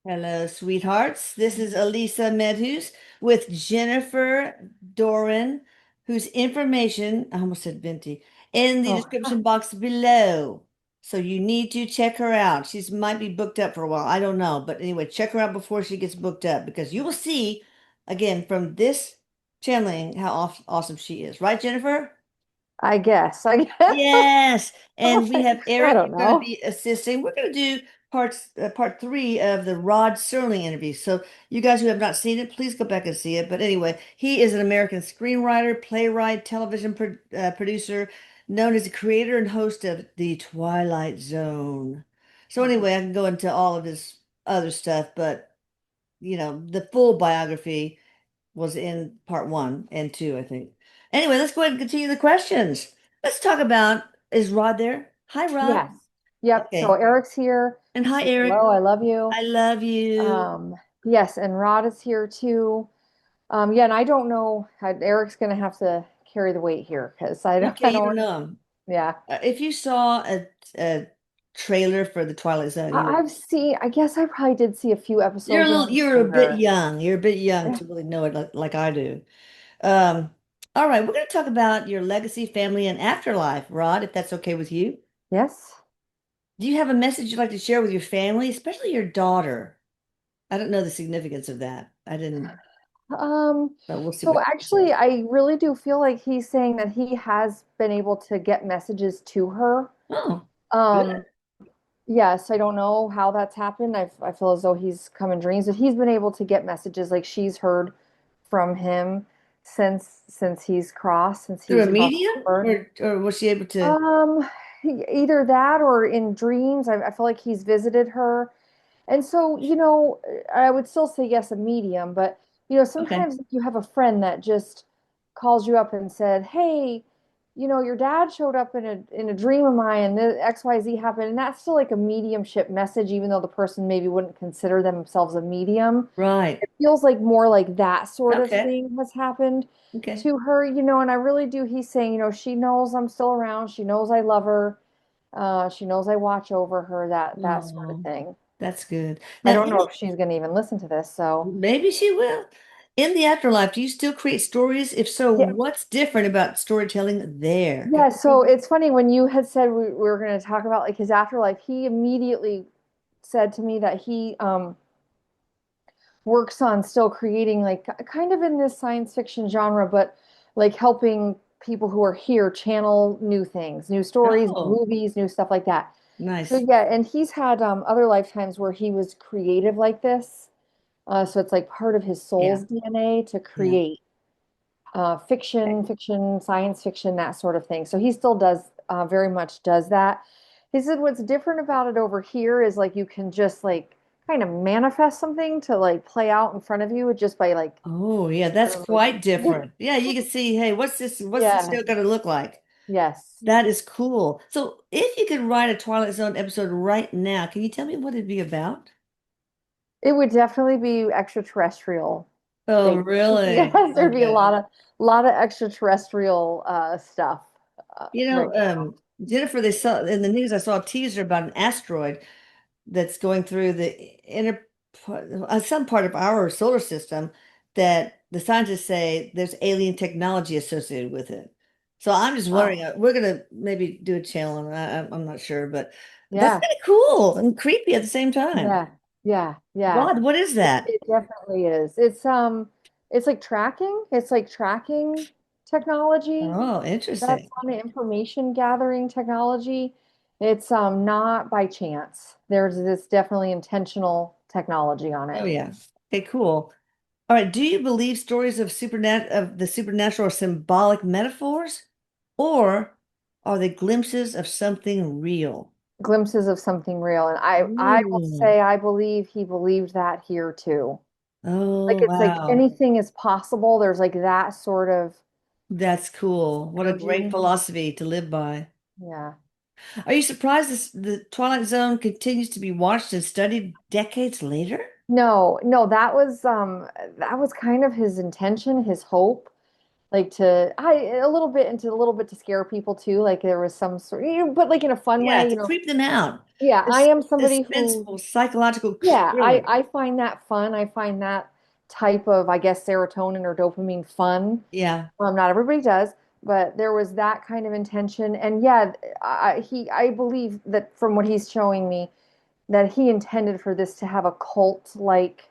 Hello, sweethearts. This is Elisa Medhus with Jennifer Doran, whose information, I almost said Venti, in the Oh, description box below. So you need to check her out. She's might be booked up for a while. I don't know. But anyway, check her out before she gets booked up because you will see, again, from this channeling how awesome she is. Right, Jennifer? I guess. I guess. Yes, and we have I Erik don't who's going to know. be assisting. We're going to do part three of the Rod Serling interview. So you guys who have not seen it, please go back and see it. But anyway, he is an American screenwriter, playwright, television producer, known as the creator and host of the Twilight Zone. So anyway, I can go into all of his other stuff, but the full biography was in part one and two, I think. Anyway, let's go ahead and continue the questions. Let's talk about, is Rod there? Hi, Rod. Yes. Yep. So Okay. Eric's here. And hi, Say Erik. hello. I love you. I love you. Um, yes, and Rod is here too. Yeah, and I don't know. Eric's gonna have to carry the weight here because I don't. Okay, I you don't don't. know him. Yeah. If you saw a trailer for the Twilight Zone, you would. I've seen. I guess I probably did see a few You're a episodes when I little, was you're a bit younger. young. You're a bit young to really know it like I do. Um, all right, we're going to talk about your legacy, family, and afterlife, Rod, if that's okay with you. Yes. Do you have a message you'd like to share with your family, especially your daughter? I don't know the significance of that. I didn't, but we'll see So what she actually, says. I really do feel like he's saying that he has been able to get messages to her. Oh, Um, good. Yes, I don't know how that's happened. I feel as though he's come in dreams, but he's been able to get messages like she's heard from him since he's crossed, since Through a he's crossed medium, over. or was she able to? Um, Either that or in dreams. I feel like he's visited her. And so, I would still say yes, a medium, but Okay, sometimes if you have a friend that just calls you up and said, "Hey, your dad showed up in a dream of mine and the XYZ happened," and that's still like a mediumship message, even though the person maybe wouldn't consider themselves a medium. right. It feels like more like that sort of Okay, thing has happened okay. to her, and I really do. He's saying, she knows I'm still around. She knows I love her. She knows I watch over her, that sort of Oh, thing. that's good. I Now, don't know if she's going to even listen to this. So, maybe she will. In the afterlife, do you still create stories? If so, yeah, what's different about storytelling there? yeah. So it's funny when you had said we were going to talk about like his afterlife, he immediately said to me that he works on still creating like kind of in this science fiction genre, but like helping people who are here channel new things, new stories, new Oh, movies, new stuff like that. So nice. yeah, and he's had other lifetimes where he was creative like this. So it's like part of his Yeah, soul's DNA to yeah. create fiction, science fiction, that sort of thing. So he still does very much does that. He said what's different about it over here is like you can just like kind of manifest something to like play out in front of you just by like Oh, yeah, that's literally. quite different. Yeah, you can see, hey, what's this? What's this Yeah. show going to look like? Yes. That is cool. So, if you could write a Twilight Zone episode right now, can you tell me what it'd be about? It would definitely be extraterrestrial Oh, based. really? Yes, there'd be a Okay. lot of extraterrestrial stuff You right know, Jennifer, they saw in the news, I saw a teaser about an asteroid that's going through the some part of our solar system that the scientists say there's alien technology associated with it. So I'm just now. wondering, we're gonna maybe do a channel, and I'm not sure, but that's Yeah. kind of cool and creepy at the same time. Yeah. Yeah. Yeah. Rod, what is It, that? it definitely is. It's like tracking. It's like tracking technology. Oh, That's interesting. on the information gathering technology. It's not by chance. There's this definitely intentional technology on Oh it. yeah. Okay, cool. All right. Do you believe stories of the supernatural are symbolic metaphors, or are they glimpses of something real? Glimpses of something real. And I will Ooh. say I believe he believed that here too. Like Oh, it's like wow. anything is possible. There's like that sort of That's cool. What a great energy. philosophy to live by. Yeah. Are you surprised the Twilight Zone continues to be watched and studied decades later? No, no, that was kind of his intention, his hope. like to I a little bit into a little bit to scare people too. Like there was some sort, but like in a fun Yeah, way, to creep them out. Yeah, I This am somebody who, suspenseful psychological yeah, thriller. I find that fun. I find that type of, I guess, serotonin or dopamine fun. Yeah, Not everybody does, but there was that kind of intention. And yeah, I believe that from what he's showing me, that he intended for this to have a cult-like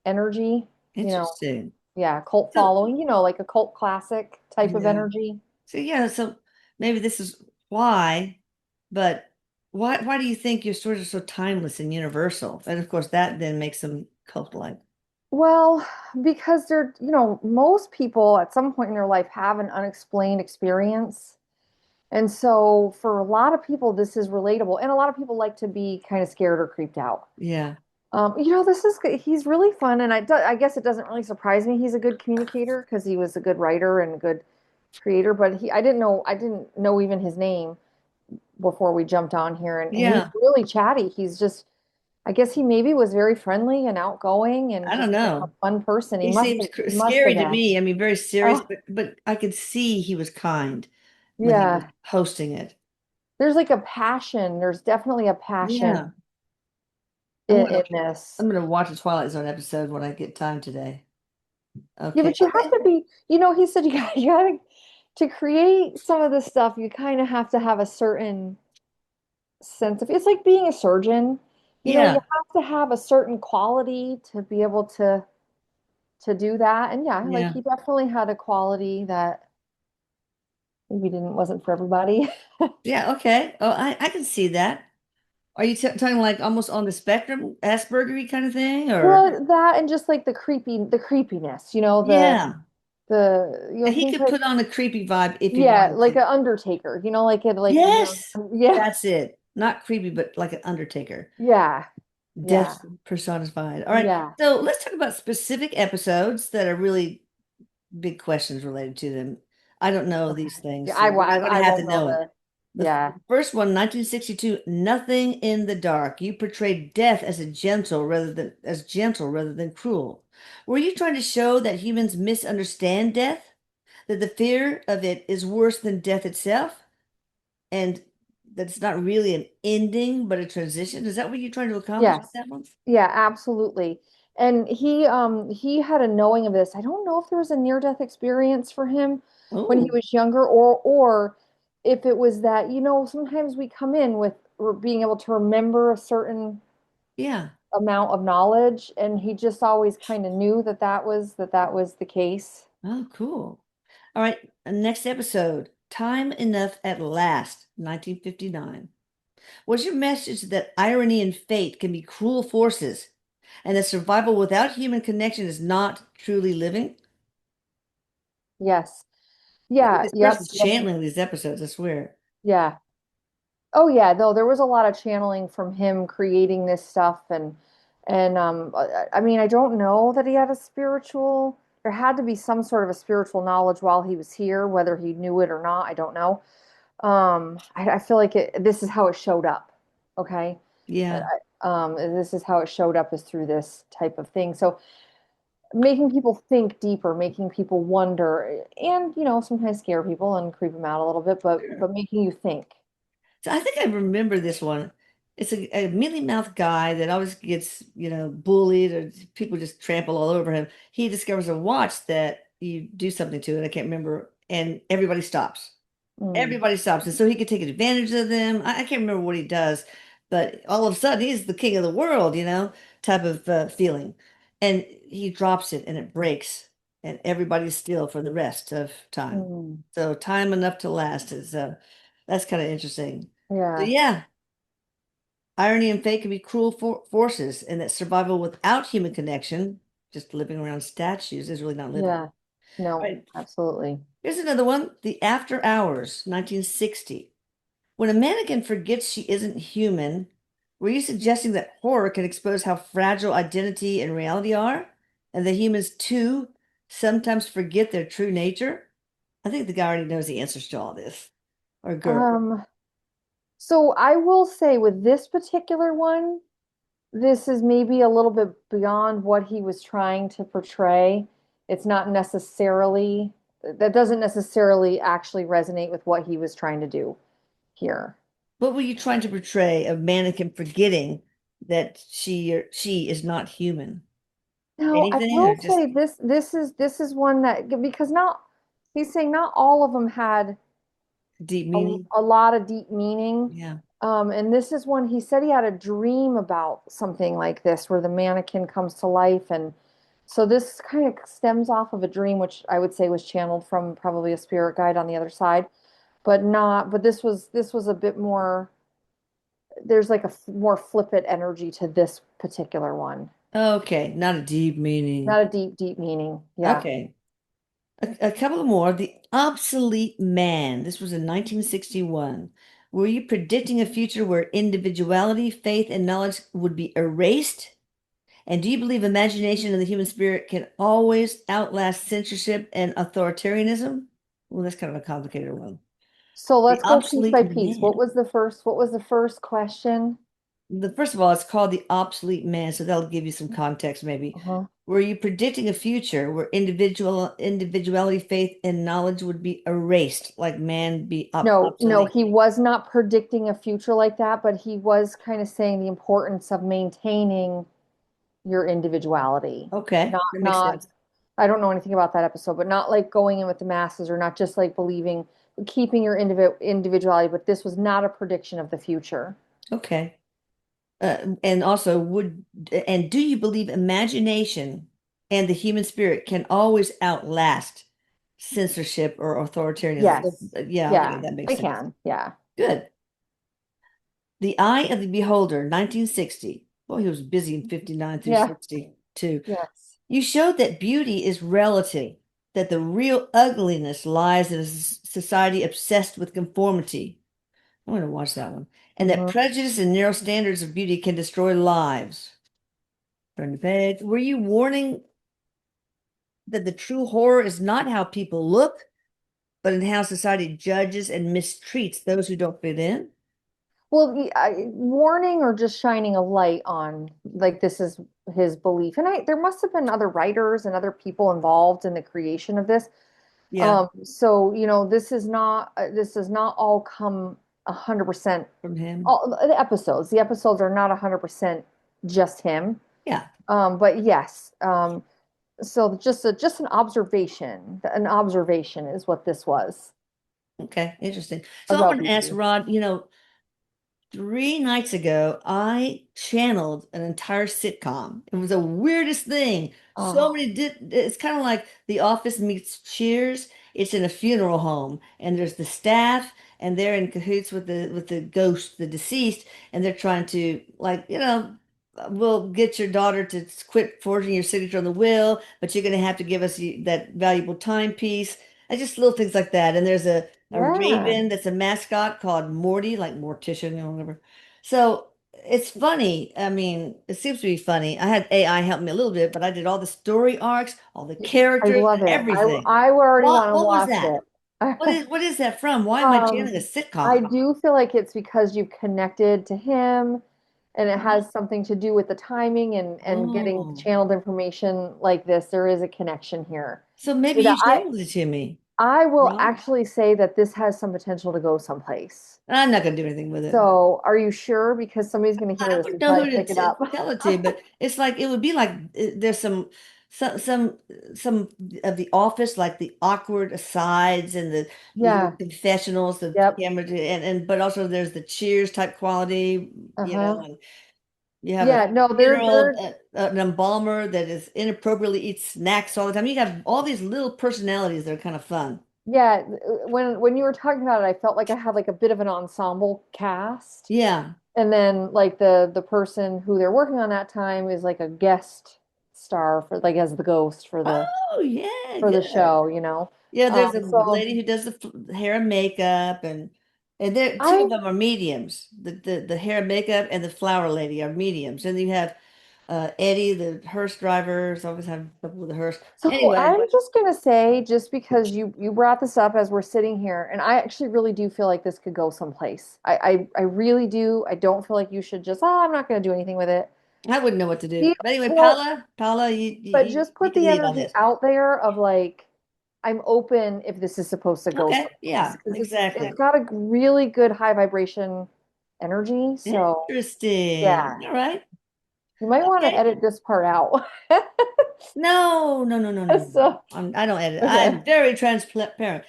energy, you know, interesting. yeah, cult So, following, like a cult classic type of yeah. energy. So yeah, so maybe this is why, but why do you think your stories are so timeless and universal? And of course that then makes them cult-like. Well, because most people at some point in their life have an unexplained experience. And so for a lot of people, this is relatable. And a lot of people like to be kind of scared or creeped out. Yeah. He's really fun. And I guess it doesn't really surprise me he's a good communicator because he was a good writer and a good creator. But I didn't know even his name before we jumped on here. And he's Yeah. really chatty. I guess he maybe was very friendly and outgoing and I don't just kind of know. a fun person. He seems He must scary have to been. me. I mean, very serious, Oh, but I could see he was kind when he was yeah. hosting it. There's like a passion. There's definitely a passion Yeah. I'm in gonna this. I'm gonna watch a Twilight Zone episode when I get time today. Yeah, Okay. but you have to be, he said you gotta, to create some of this stuff, you kind of have to have a certain sense of, it's like being a surgeon. You Yeah. have to have a certain quality to be able to do that. And yeah, like Yeah. he definitely had a quality that maybe didn't wasn't for everybody. Yeah. Okay. Oh, I can see that. Are you t talking like almost on the spectrum, Aspergery kind of thing, or? Well, that and just like the creepiness, Yeah. He things could like, put on a creepy vibe if he yeah, wanted like to. an Undertaker, Yes, yeah, that's it. Not creepy, but like an Undertaker. yeah, yeah, Death personified. All right. yeah. So let's talk about specific episodes that are really big questions related to them. I don't know Okay. these things, Yeah, so you're not going to I have to won't know know them. The yeah. first one, 1962, Nothing in the Dark. You portrayed death as gentle rather than cruel. Were you trying to show that humans misunderstand death? That the fear of it is worse than death itself? And that it's not really an ending, but a transition? Is that what you're trying to accomplish with Yes. that one? Yeah, absolutely. And he had a knowing of this. I don't know if there was a near-death experience for him when he Oh, was younger or if it was that, sometimes we come in with being able to remember a certain yeah. amount of knowledge, and he just always kind of knew that was the case. Oh, cool. All right. Next episode, Time Enough at Last, 1959. Was your message that irony and fate can be cruel forces and that survival without human connection is not truly living? Yes. I think Yeah, this yep, person's yep. channeling these episodes, I swear. Yeah. Oh yeah, though there was a lot of channeling from him creating this stuff I mean, I don't know that he had a spiritual, there had to be some sort of a spiritual knowledge while he was here, whether he knew it or not, I don't know. I feel like this is how it showed up. Okay. Yeah, This is how it showed up is through this type of thing. So making people think deeper, making people wonder, and sometimes scare people and creep them out a little bit, sure. but making you think. So I think I remember this one. It's a mealy mouth guy that always gets, bullied or people just trample all over him. He discovers a watch that you do something to it. I can't remember. And everybody stops. Mm, Everybody stops. And so he can take advantage of them. I can't remember what he does, but all of a sudden he's the king of the world, type of feeling. And he drops it and it breaks and everybody's still for the rest of time. mm, So time enough to last is that's kind of interesting. So yeah, yeah, irony and fate can be cruel forces, and that survival without human connection, just living around statues, is really not living. yeah. All No, right, absolutely. here's another one. The After Hours, 1960. When a mannequin forgets she isn't human, were you suggesting that horror can expose how fragile identity and reality are, and that humans too sometimes forget their true nature? I think the guy already knows the answers to all this, or girl. Um, so I will say with this particular one, this is maybe a little bit beyond what he was trying to portray. It's not necessarily, that doesn't necessarily actually resonate with what he was trying to do here. What were you trying to portray of mannequin forgetting that she is not human? Now, I Anything or will just say this is one that because not he's saying not all of them had deep a, meaning? a lot of deep meaning. Yeah. And this is one he said he had a dream about something like this where the mannequin comes to life. And so this kind of stems off of a dream, which I would say was channeled from probably a spirit guide on the other side, but this was a bit more, there's like a more flippant energy to this particular one. Okay, not a deep meaning. Not a deep, deep meaning. Yeah. Okay. A couple more. The Obsolete Man. This was in 1961. Were you predicting a future where individuality, faith, and knowledge would be erased? And do you believe imagination and the human spirit can always outlast censorship and authoritarianism? Well, that's kind of a complicated one. So The let's go piece Obsolete by piece. Man. What was the first question? First of all, it's called the Obsolete Man, so that'll give you some context maybe. Uh-huh. Were you predicting a future where individuality, faith, and knowledge would be erased, like man be No, no, obsolete? he was not predicting a future like that, but he was kind of saying the importance of maintaining your individuality. Okay, Not, that makes not, sense. I don't know anything about that episode, but not like going in with the masses or not just like believing, keeping your individuality, but this was not a prediction of the future. Okay. And also, and do you believe imagination and the human spirit can always outlast censorship or authoritarianism? So, Yes. yeah, okay, Yeah, that makes they sense. can. Yeah. Good. The Eye of the Beholder, 1960. Boy, he was busy in 59 through Yeah. 62. Yes. You showed that beauty is relative, that the real ugliness lies in a society obsessed with conformity. I'm going to watch that one. And that Hmm. prejudice and narrow standards of beauty can destroy lives. Turn the page. Were you warning that the true horror is not how people look, but in how society judges and mistreats those who don't fit in? Well, warning or just shining a light on like this is his belief. And there must have been other writers and other people involved in the creation of this. Yeah, So, this does not all come 100%. from him. All the episodes are not 100% just him. Yeah. But yes. So just an observation is what this was Okay. Interesting. So I about want to ask beauty. Rod, 3 nights ago, I channeled an entire sitcom. It was the weirdest thing. So Oh, many it's kind of like The Office meets Cheers. It's in a funeral home, and there's the staff, and they're in cahoots with the ghost, the deceased, and they're trying to like, we'll get your daughter to quit forging your signature on the will, but you're going to have to give us that valuable timepiece. And just little things like that. And there's a yeah. raven that's a mascot called Morty, like Mortician, whatever. So it's funny. I mean, it seems to be funny. I had AI help me a little bit, but I did all the story arcs, all the I characters, love and it. I everything. I already want What to what was watch that? it. What is that from? Why am I channeling a Um, I sitcom? do feel like it's because you've connected to him and it Uh-huh. has something to do with the timing and getting Oh, channeled information like this. There is a connection here. so maybe That you channeled it to me, I will Ron. actually say that this has some potential to go someplace. I'm not going to do anything with it. So, are you sure? Because somebody's going to hear I this wouldn't and know probably who to pick it up. tell it to, but it's like it would be like there's some of the office, like the awkward asides and the little Yeah. confessionals, the Yep. camera, and but also there's the Cheers type quality, Uh-huh. and you have a Yeah, no, funeral, an embalmer that is inappropriately eats snacks all the time. You have all these little personalities that are kind of fun. yeah, when you were talking about it, I felt like I had like a bit of an ensemble cast. Yeah. And then like the person who they're working on that time is like a guest star for like as the ghost Oh, yeah, for the good. show, you know. Yeah, there's a So lady who does the hair and makeup, and there two of I them are mediums. The hair and makeup and the flower lady are mediums. And you have Eddie, the hearse driver, is always having trouble with the hearse. so Anyway, I'm just gonna say, just because you brought this up as we're sitting here, and I actually really do feel like this could go someplace. I really do. I don't feel like you should just, oh, I'm not gonna do anything with it. I wouldn't know what to do. See, But anyway, well, Paula, you but you just you put can the lead on energy this. out there of like, I'm open if this is supposed to go Okay, someplace yeah, because it's exactly. got a really good high vibration energy. So Interesting. yeah, All right. you might want to Okay. edit this part out. No, no, no, no, no, no. So I don't edit. I'm okay. very transparent.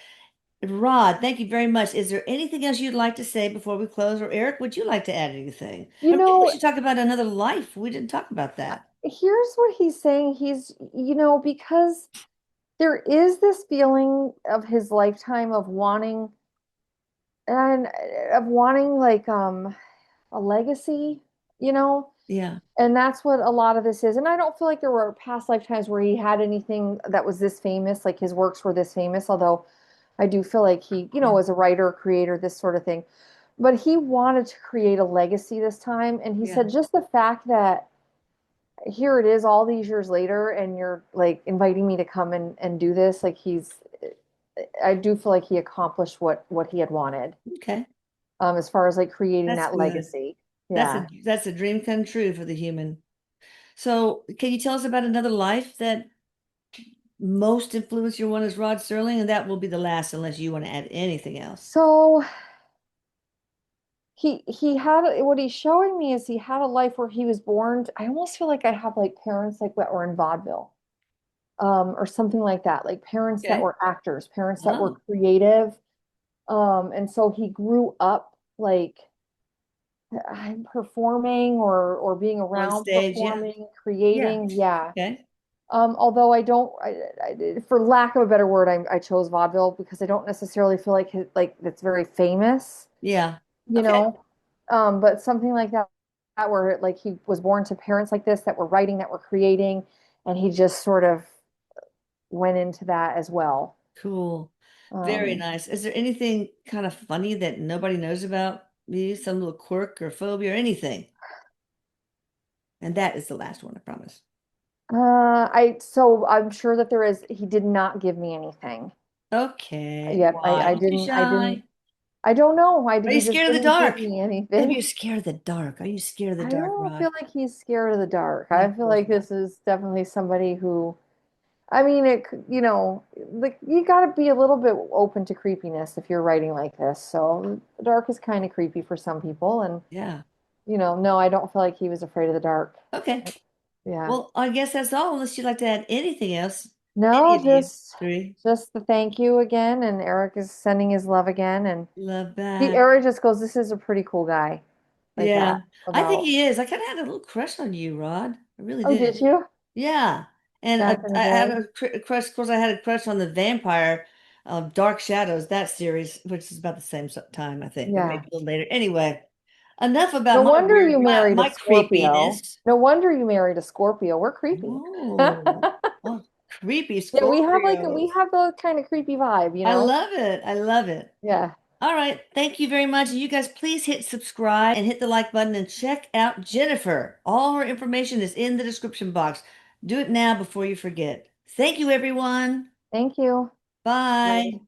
Rod, thank you very much. Is there anything else you'd like to say before we close? Or Eric, would you like to add anything? You Or maybe we know, should talk about another life. We didn't talk about that. here's what he's saying. Because there is this feeling of his lifetime of wanting and of wanting like a legacy, you know? Yeah, And that's what a lot of this is. And I don't feel like there were past lifetimes where he had anything that was this famous, like his works were this famous, although I do feel like he, yeah, was a writer, creator, this sort of thing. But he wanted to create a legacy this time. And he yeah. said just the fact that here it is all these years later and you're like inviting me to come and do this, like I do feel like he accomplished what he had wanted, Okay. as far as like creating That's that good. legacy. That's Yeah. a dream come true for the human. So, can you tell us about another life that most influenced your one is Rod Serling? And that will be the last unless you want to add anything else. So he had what he's showing me is he had a life where he was born. I almost feel like I have like parents like that were in vaudeville, or something like that, like parents that Okay. were actors, parents that were Oh, creative. And so he grew up like performing or being on around stage. Yeah. performing, Yeah. creating. Yeah. Okay. Although I don't, for lack of a better word, I chose vaudeville because I don't necessarily feel like like it's very famous, Yeah. you Okay. know. But something like that where like he was born to parents like this that were writing, that were creating, and he just sort of went into that as well. Cool. Very Um, nice. Is there anything kind of funny that nobody knows about me? Some little quirk or phobia or anything? And that is the last one, I promise. so I'm sure that there is. He did not give me anything. Okay. Yep, Why? I Don't be didn't. I didn't. shy. I don't know. Are you He just scared of the didn't give dark? me Maybe anything. you're scared of the dark. Are you scared of the I dark, don't Rod? feel like he's scared of the dark. Yeah, I of feel course like not. this is definitely somebody who, I mean, like you got to be a little bit open to creepiness if you're writing like this. So the dark is kind of creepy for some people, and Yeah. no, I don't feel like he was afraid of the dark. Okay. Yeah. Well, I guess that's all, unless you'd like to add anything else. Any No, of you three. just the thank you again, and Erik is sending his love again, and Love he that. Erik just goes, "This is a pretty cool guy," like Yeah. that I think about. he is. I kind of had a little crush on you, Rod. I really Oh, did did. you? Yeah. And Back in the I had day. a crush, of course, I had a crush on the vampire Dark Shadows, that series, which is about the same time, I think, or maybe Yeah. a little later. Anyway, enough about No my wonder weird, you married a my Scorpio. creepiness. No wonder you married a Scorpio. We're creepy. Oh, oh, creepy Yeah, we Scorpios. have the kind of creepy vibe, you I know? love it. I love it. Yeah. All right. Thank you very much. And you guys, please hit subscribe and hit the like button and check out Jennifer. All her information is in the description box. Do it now before you forget. Thank you, everyone. Thank you. Bye. Bye.